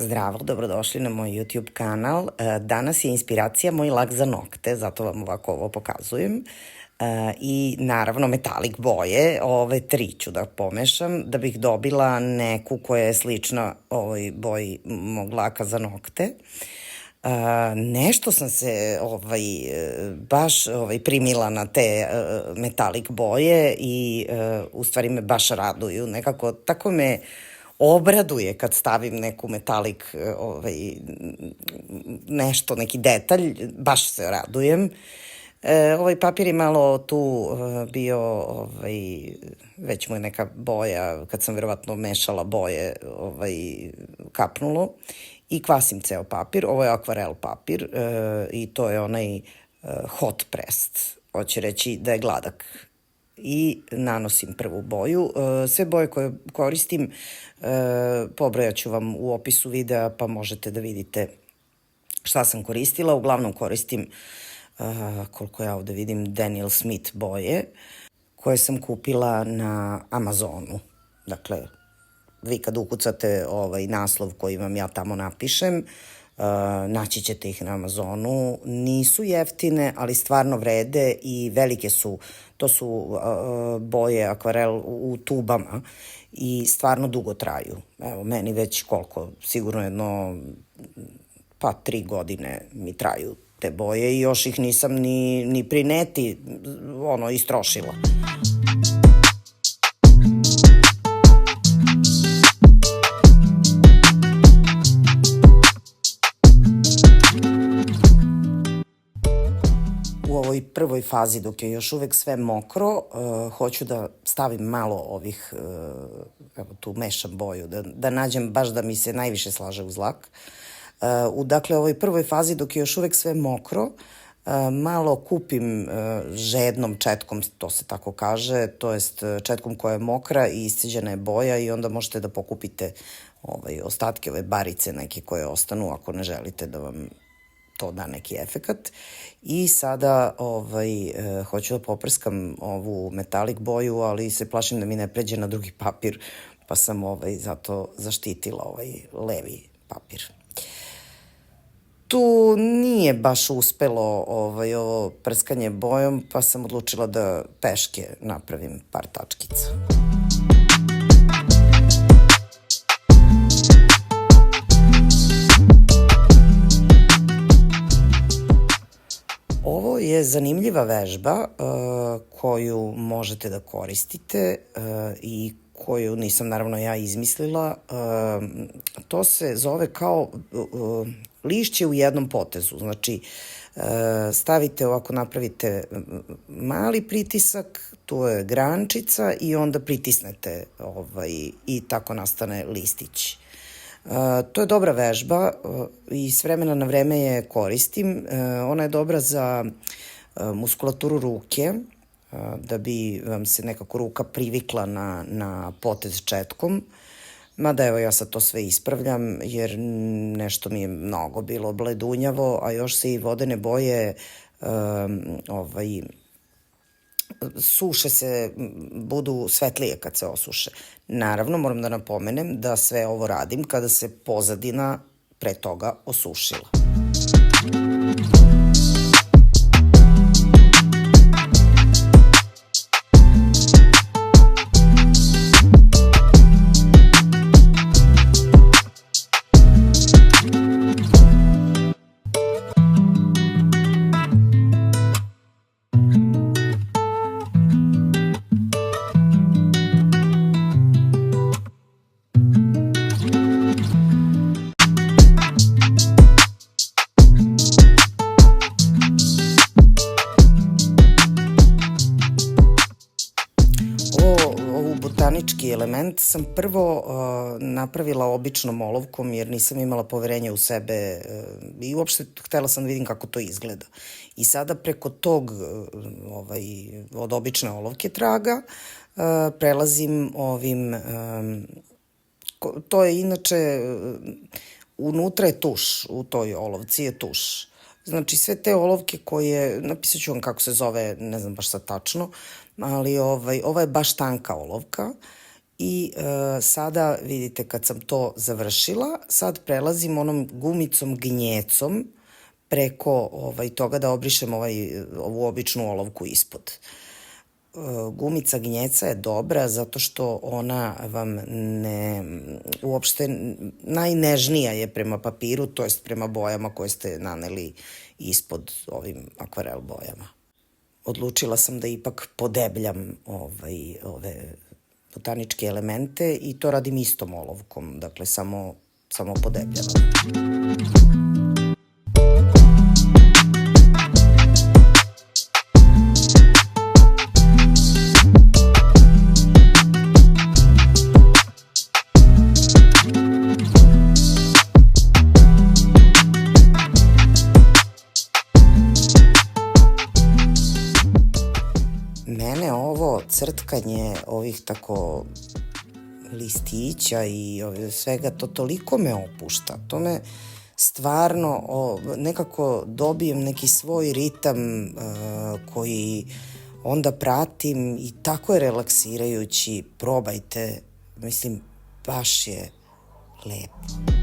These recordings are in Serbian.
Zdravo, dobrodošli na moj YouTube kanal. Danas je inspiracija moj lak za nokte, zato vam ovako ovo pokazujem. I naravno metalik boje, ove tri ću da pomešam da bih dobila neku koja je slična ovoj boji mog laka za nokte. Nešto sam se baš primila na te metalik boje i u stvari me baš raduju. Nekako tako me obraduje kad stavim neku metalik, nešto, neki detalj, baš se radujem. Ovaj papir je malo tu bio, već mu je neka boja, kad sam verovatno mešala boje, kapnulo i kvasim ceo papir. Ovo je akvarel papir i to je onaj hot pressed, hoće reći da je gladak. I nanosim prvu boju. Sve boje koje koristim pobrojat ću vam u opisu videa pa možete da vidite šta sam koristila. Uglavnom koristim, koliko ja ovde vidim, Daniel Smith boje koje sam kupila na Amazonu. Dakle, vi kad ukucate naslov koji vam ja tamo napišem, naći ćete ih na Amazonu. Nisu jeftine, ali stvarno vrede i velike su. To su boje akvarel u tubama i stvarno dugo traju. Evo, meni već koliko, sigurno jedno, 3 godine mi traju te boje i još ih nisam ni pri neti istrošila. U ovoj prvoj fazi, dok je još uvek sve mokro, hoću da stavim malo ovih, tu mešam boju, da nađem baš da mi se najviše slaže uz lak. Dakle, u ovoj prvoj fazi, dok je još uvek sve mokro, malo kupim žednom četkom, to se tako kaže, to jest četkom koja je mokra i isceđena je boja i onda možete da pokupite ostatke, ove barice neke koje ostanu ako ne želite da vam to da neki efekat. I sada hoću da poprskam ovu metalik boju, ali se plašim da mi ne pređe na drugi papir, pa sam zato zaštitila ovaj levi papir. Tu nije baš uspelo ovo prskanje bojom, pa sam odlučila da peške napravim par tačkica. Ovo je zanimljiva vežba koju možete da koristite i koju nisam naravno ja izmislila. To se zove kao lišće u jednom potezu. Znači, stavite ovako, napravite mali pritisak, tu je grančica i onda pritisnete i tako nastane listić. To je dobra vežba i s vremena na vreme je koristim. Ona je dobra za muskulaturu ruke, da bi vam se nekako ruka privikla na potez četkom. Mada evo ja sad to sve ispravljam jer nešto mi je mnogo bilo bledunjavo, a još se i vodene boje suše se, budu svetlije kad se osuše. Naravno, moram da napomenem da sve ovo radim kada se pozadina pre toga osušila. Botanički element sam prvo napravila običnom olovkom jer nisam imala poverenja u sebe i uopšte htela sam da vidim kako to izgleda. I sada preko tog od obične olovke traga prelazim ovim, to je inače, unutra je tuš, u toj olovci je tuš. Znači sve te olovke koje, napisat ću vam kako se zove, ne znam baš sad tačno, ali ova je baš tanka olovka I sada vidite kad sam to završila, sad prelazim onom gumicom gnjecom preko toga da obrišem ovu običnu olovku ispod. Gumica gnjeca je dobra zato što ona vam uopšte najnežnija je prema papiru, to jest prema bojama koje ste naneli ispod ovim akvarel bojama. Odlučila sam da ipak podebljam ove botaničke elemente i to radim istom olovkom, dakle samo podebljavam. Mene ovo crtkanje ovih tako listića i svega, to toliko me opušta. To me stvarno, nekako dobijem neki svoj ritam koji onda pratim i tako je relaksirajući. Probajte, mislim, baš je lepo.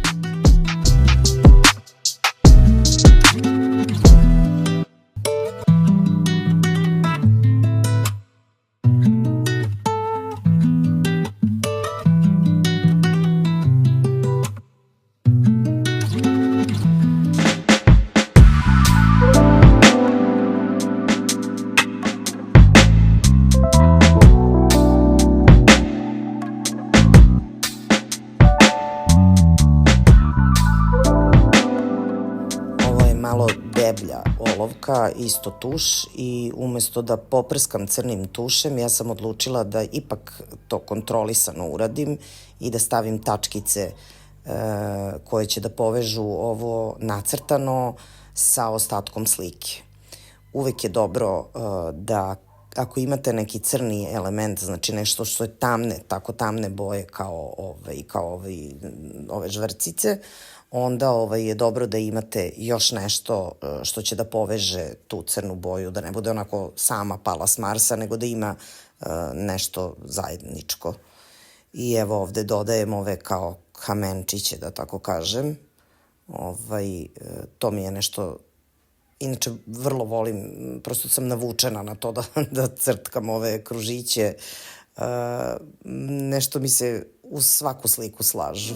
Malo deblja olovka, isto tuš, i umesto da poprskam crnim tušem, ja sam odlučila da ipak to kontrolisano uradim i da stavim tačkice koje će da povežu ovo nacrtano sa ostatkom slike. Uvek je dobro da ako imate neki crni element, znači nešto što je tako tamne boje kao ove žvrcice, onda je dobro da imate još nešto što će da poveže tu crnu boju, da ne bude onako sama pala s Marsa, nego da ima nešto zajedničko. I evo ovde dodajem ove kao kamenčiće, da tako kažem. To mi je nešto, inače vrlo volim, prosto sam navučena na to da crtkam ove kružiće. Nešto mi se uz svaku sliku slažu.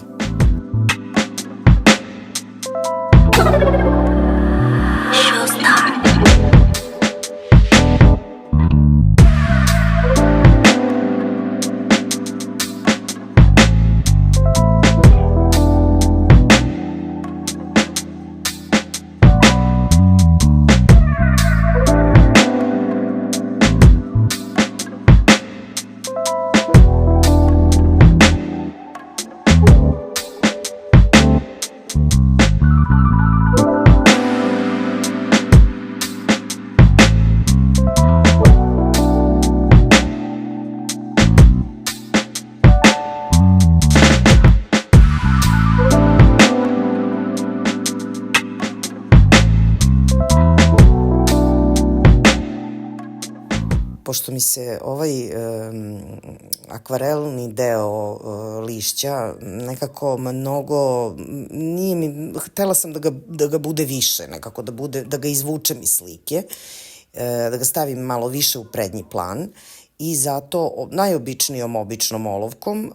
Pošto mi se ovaj akvarelni deo lišća nekako mnogo, nije mi, htela sam da ga bude više, nekako da ga izvučem iz slike, da ga stavim malo više u prednji plan, i zato najobičnijom običnom olovkom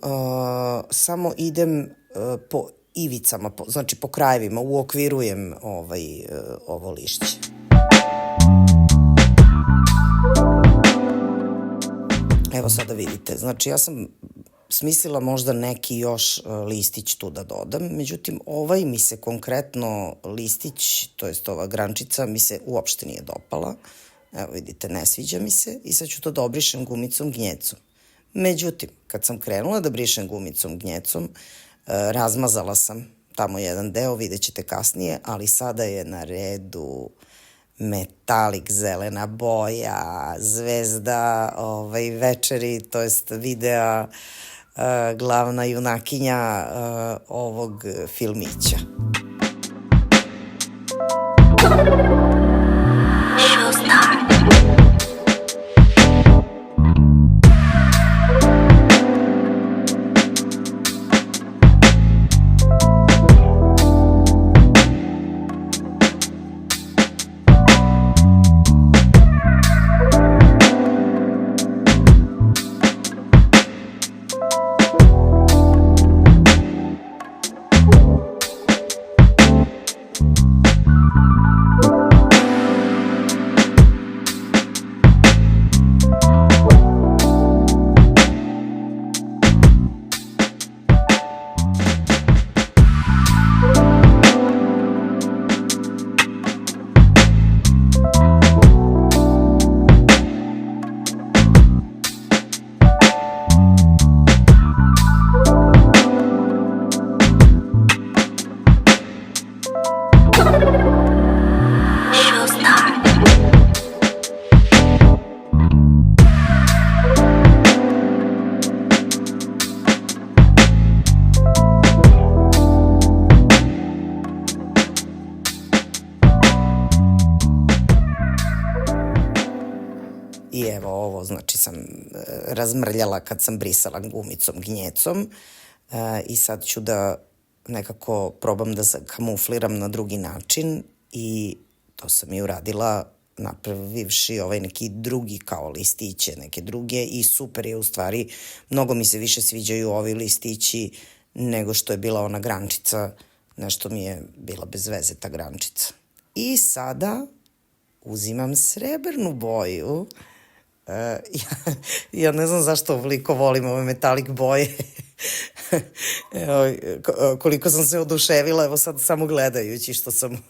samo idem po ivicama, znači po krajevima, uokvirujem ovo lišće. Evo sada vidite, znači ja sam smislila možda neki još listić tu da dodam, međutim ovaj mi se konkretno listić, to jest ova grančica, mi se uopšte nije dopala. Evo vidite, ne sviđa mi se i sad ću to da obrišem gumicom gnjecom. Međutim, kad sam krenula da brišem gumicom gnjecom, razmazala sam tamo jedan deo, vidjet ćete kasnije, ali sada je na redu metalik zelena boja, zvezda večeri, to jest videa, glavna junakinja ovog filmića. znači sam razmrljala kad sam brisala gumicom, gnjecom i sad ću da nekako probam da kamufliram na drugi način i to sam i uradila napravivši neki drugi kao listiće, neke druge i super je u stvari, mnogo mi se više sviđaju ovi listići nego što je bila ona grančica, nešto mi je bila bez veze ta grančica. I sada uzimam srebrnu boju. Ja ne znam zašto ovoliko volim ove metalik boje. Koliko sam se oduševila, evo sad samo gledajući što sam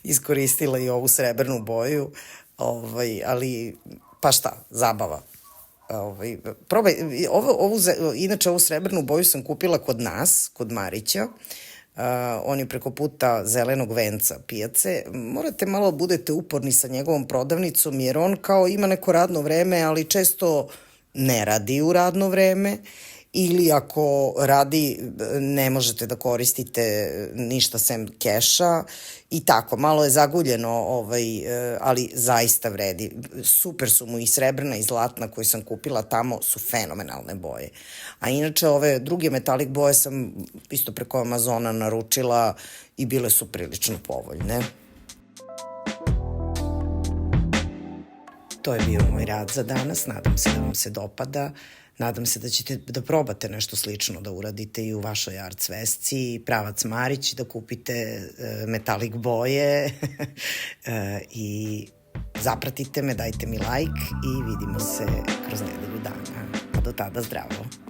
iskoristila i ovu srebrnu boju, ali pa šta, zabava. Probaj, inače ovu srebrnu boju sam kupila kod nas, kod Marića. On je preko puta Zelenog venca pijace. Morate malo budete uporni sa njegovom prodavnicom jer on kao ima neko radno vreme, ali često ne radi u radno vreme ili ako radi ne možete da koristite ništa sem keša i tako, malo je zaguljeno, ali zaista vredi. Super su mu i srebrna i zlatna koje sam kupila tamo, su fenomenalne boje. A inače ove druge metalik boje sam isto preko Amazona naručila i bile su prilično povoljne. To je bio moj rad za danas, nadam se da vam se dopada. Nadam se da ćete da probate nešto slično da uradite i u vašoj art svesci, pravac Marić, da kupite metalik boje i zapratite me, dajte mi like i vidimo se kroz nedelju dana. A do tada zdravo!